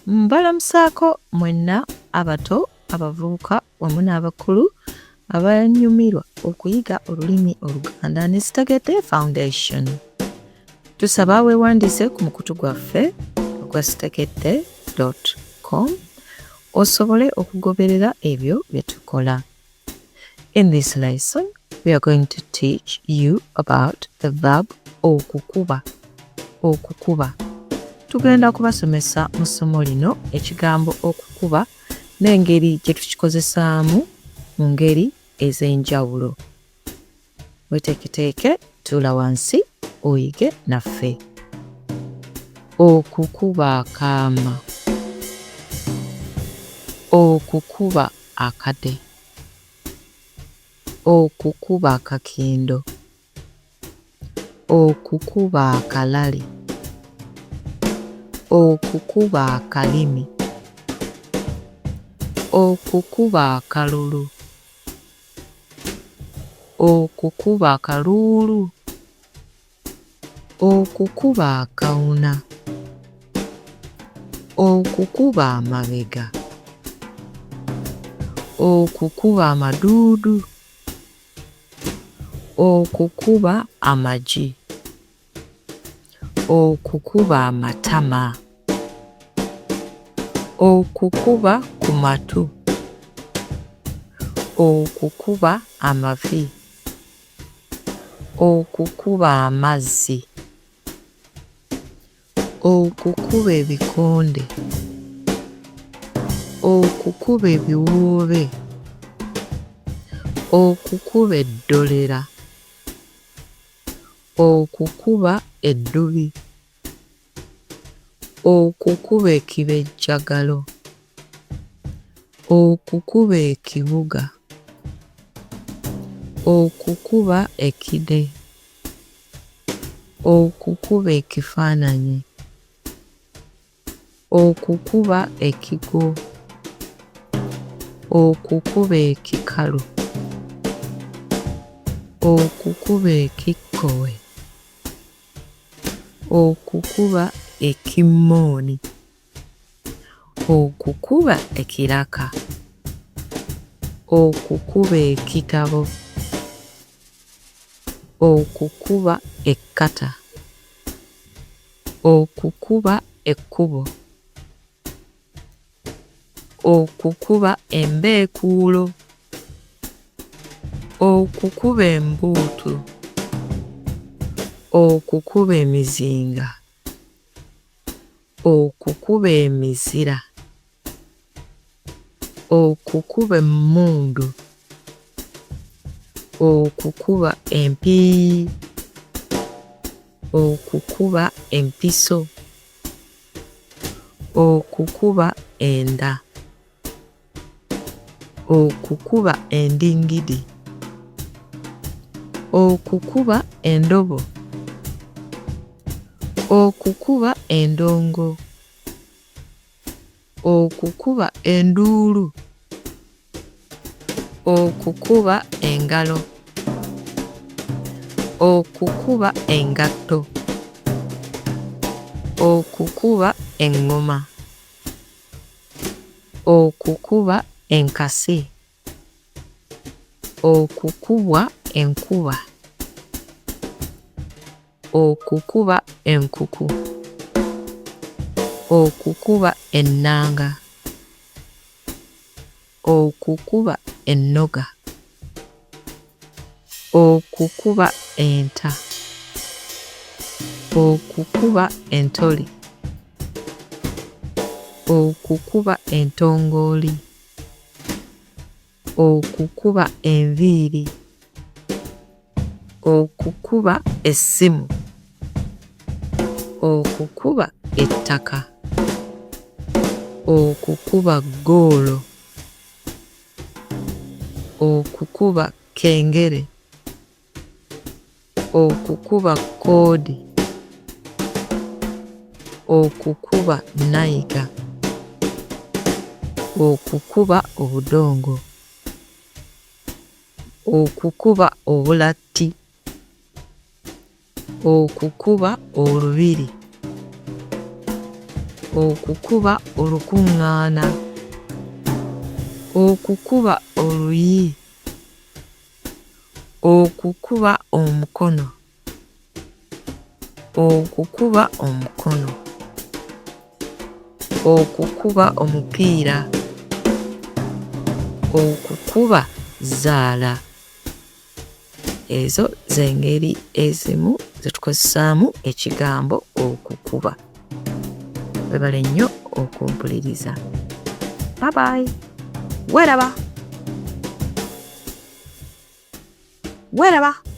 Mbalamusaako mwenna abato, abavubuka wamu n'abakulu abanyumirwa okuyiga olulimi Oluganda ne Sitegedde Foundation. Tusaba weewandiise ku mukutu gwaffe ogwa sitegedde.com osobole okugoberera ebyo bye tukola. In this lesson, we are going to teach you about the verb okukuba. Okukuba. Tugenda kubasomesa mu ssomo lino ekigambo okukuba n'engeri gye tukikozesaamu mu ngeri ez'enjawulo. Weteeketeeke, tuula wansi, oyige naffe. Okukuba akaama. Okukuba akade. Okukuba akakindo. Okukuba akalali. Okukuba akalimi. Okukuba akalulu. Okukuba akaluulu. Okukuba akawuna. Okukuba amabega. Okukuba amaduudu. Okukuba amagi. Okukuba amatama. Okukuba ku matu. Okukuba amavi. Okukuba amazzi. Okukuba ebikonde. Okukuba ebiwoobe. Okukuba eddolera. Okukuba eddubi. Okukuba ekibejjagalo. Okukuba ekibuga. Okukuba ekide. Okukuba ekifaananyi. Okukuba ekigo. Okukuba ekikalu. Okukuba ekikkowe. Okukuba ekimmooni. Okukuba ekiraka. Okukuba ekitabo. Okukuba ekkata. Okukuba ekkubo. Okukuba embeekuulo. Okukuba embuutu. Okukuba emizinga. Okukuba emizira. Okukuba emmundu. Okukuba empiiyi. Okukuba empiso. Okukuba enda. Okukuba endingidi. Okukuba endobo. Okukuba endongo. Okukuba enduulu. Okukuba engalo. Okukuba engatto. Okukuba eŋŋoma. Okukuba enkasi. Okukubwa enkuba. Okukuba enkuku. Okukuba ennanga. Okukuba ennoga. Okukuba enta. Okukuba entoli. Okukuba entongooli. Okukuba enviiri. Okukuba essimu. Okukuba ettaka. Okukuba ggoolo. Okukuba kengere. Okukuba koodi. Okukuba nayiga. Okukuba obudongo. Okukuba obulatti. Okukuba olubiri. okukuba olukuŋŋaana, okukuba oluyi, okukuba omukono, okukuba omukono, okukuba omupiira, okukuba zzaala. Ezo z'engeri ezimu ze tukozesaamu ekigambo okukuba. Weebale nnyo okumpuliriza. Bye bye. Weeraba.